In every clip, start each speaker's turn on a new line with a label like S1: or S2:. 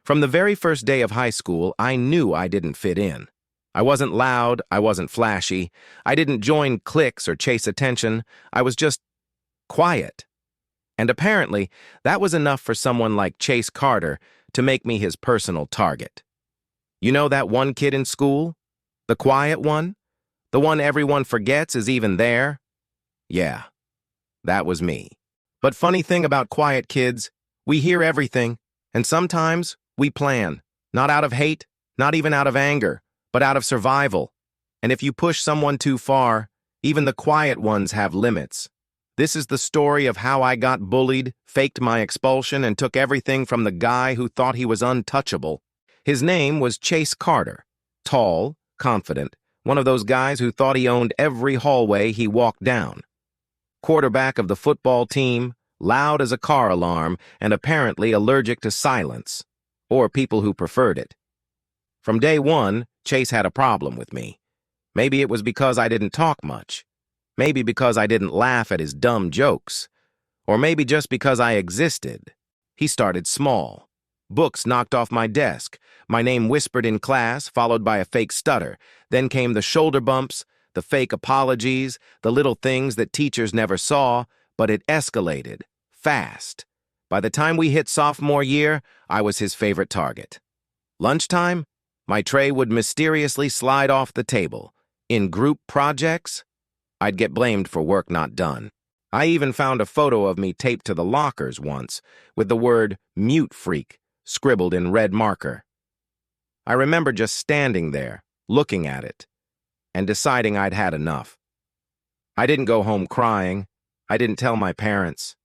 S1: From the very first day of high school, I knew I didn't fit in. I wasn't loud, I wasn't flashy, I didn't join cliques or chase attention, I was just quiet. And apparently, that was enough for someone like Chase Carter to make me his personal target. You know that one kid in school? The quiet one? The one everyone forgets is even there? Yeah, that was me. But funny thing about quiet kids, we hear everything, and sometimes we plan, not out of hate, not even out of anger, but out of survival. And if you push someone too far, even the quiet ones have limits. This is the story of how I got bullied, faked my expulsion, and took everything from the guy who thought he was untouchable. His name was Chase Carter. Tall, confident, one of those guys who thought he owned every hallway he walked down. Quarterback of the football team, loud as a car alarm, and apparently allergic to silence, or people who preferred it. From day one, Chase had a problem with me. Maybe it was because I didn't talk much. Maybe because I didn't laugh at his dumb jokes. Or maybe just because I existed. He started small. Books knocked off my desk, my name whispered in class, followed by a fake stutter. Then came the shoulder bumps, the fake apologies, the little things that teachers never saw, but it escalated, fast. By the time we hit sophomore year, I was his favorite target. Lunchtime, my tray would mysteriously slide off the table. In group projects, I'd get blamed for work not done. I even found a photo of me taped to the lockers once, with the word "mute freak" scribbled in red marker. I remember just standing there, looking at it, and deciding I'd had enough. I didn't go home crying. I didn't tell my parents.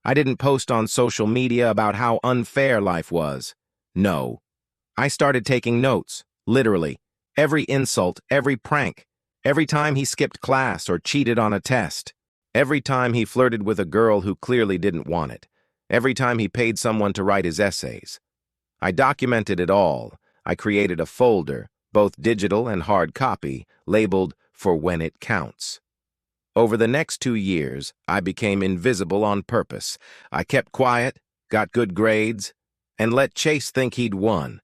S1: I didn't post on social media about how unfair life was. No. I started taking notes, literally. Every insult, every prank, every time he skipped class or cheated on a test, every time he flirted with a girl who clearly didn't want it, every time he paid someone to write his essays. I documented it all. I created a folder, both digital and hard copy, labeled "For When It Counts." Over the next 2 years, I became invisible on purpose. I kept quiet, got good grades, and let Chase think he'd won.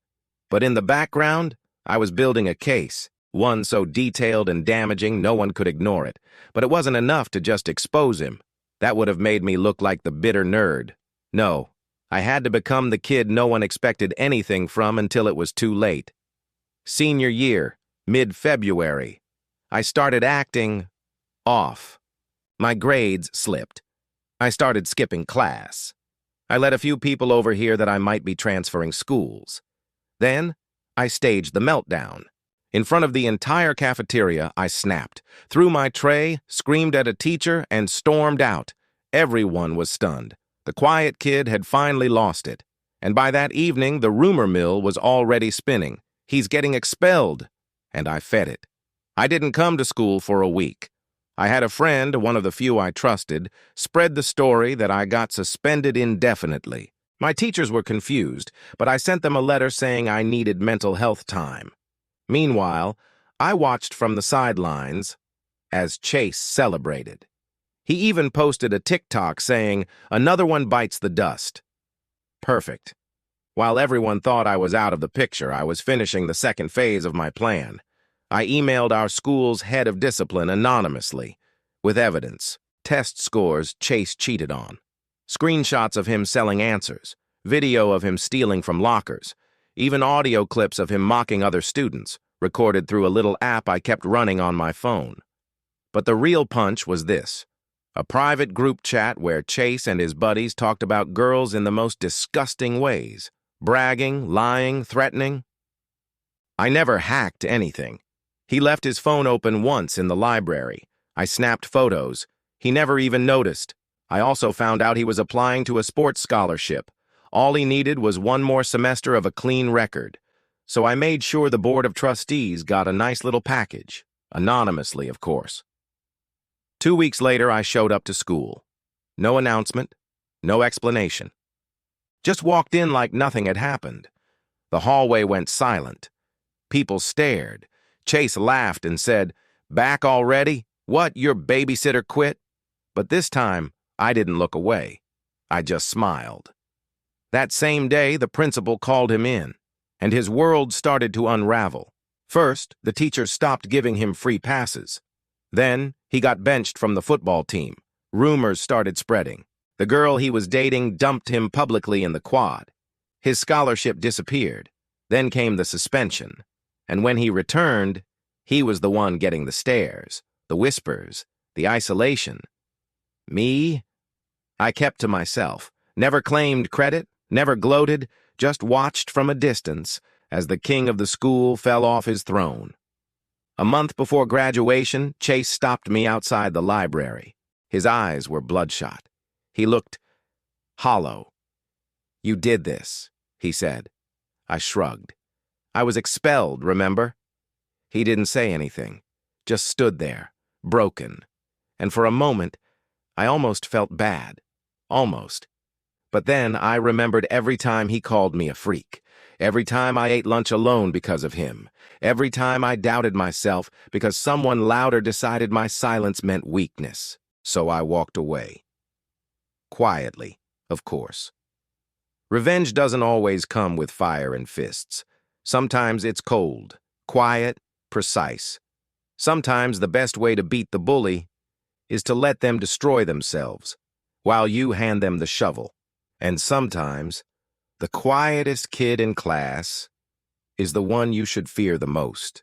S1: But in the background, I was building a case, one so detailed and damaging no one could ignore it. But it wasn't enough to just expose him. That would have made me look like the bitter nerd. No, I had to become the kid no one expected anything from until it was too late. Senior year, mid-February, I started acting off. My grades slipped. I started skipping class. I let a few people overhear that I might be transferring schools. Then, I staged the meltdown. In front of the entire cafeteria, I snapped, threw my tray, screamed at a teacher, and stormed out. Everyone was stunned. The quiet kid had finally lost it. And by that evening, the rumor mill was already spinning. He's getting expelled. And I fed it. I didn't come to school for a week. I had a friend, one of the few I trusted, spread the story that I got suspended indefinitely. My teachers were confused, but I sent them a letter saying I needed mental health time. Meanwhile, I watched from the sidelines as Chase celebrated. He even posted a TikTok saying, "Another one bites the dust." Perfect. While everyone thought I was out of the picture, I was finishing the second phase of my plan. I emailed our school's head of discipline anonymously, with evidence, test scores Chase cheated on, screenshots of him selling answers, video of him stealing from lockers, even audio clips of him mocking other students, recorded through a little app I kept running on my phone. But the real punch was this: a private group chat where Chase and his buddies talked about girls in the most disgusting ways, bragging, lying, threatening. I never hacked anything. He left his phone open once in the library. I snapped photos. He never even noticed. I also found out he was applying to a sports scholarship. All he needed was one more semester of a clean record. So I made sure the Board of Trustees got a nice little package, anonymously, of course. 2 weeks later, I showed up to school. No announcement, no explanation. Just walked in like nothing had happened. The hallway went silent. People stared. Chase laughed and said, "Back already? What, your babysitter quit?" But this time, I didn't look away. I just smiled. That same day, the principal called him in, and his world started to unravel. First, the teacher stopped giving him free passes. Then, he got benched from the football team. Rumors started spreading. The girl he was dating dumped him publicly in the quad. His scholarship disappeared. Then came the suspension. And when he returned, he was the one getting the stares, the whispers, the isolation. Me? I kept to myself, never claimed credit, never gloated, just watched from a distance as the king of the school fell off his throne. A month before graduation, Chase stopped me outside the library. His eyes were bloodshot. He looked hollow. "You did this," he said. I shrugged. "I was expelled, remember?" He didn't say anything, just stood there, broken. And for a moment, I almost felt bad. Almost. But then I remembered every time he called me a freak, every time I ate lunch alone because of him, every time I doubted myself because someone louder decided my silence meant weakness. So I walked away. Quietly, of course. Revenge doesn't always come with fire and fists. Sometimes it's cold, quiet, precise. Sometimes the best way to beat the bully is to let them destroy themselves, while you hand them the shovel. And sometimes, the quietest kid in class is the one you should fear the most.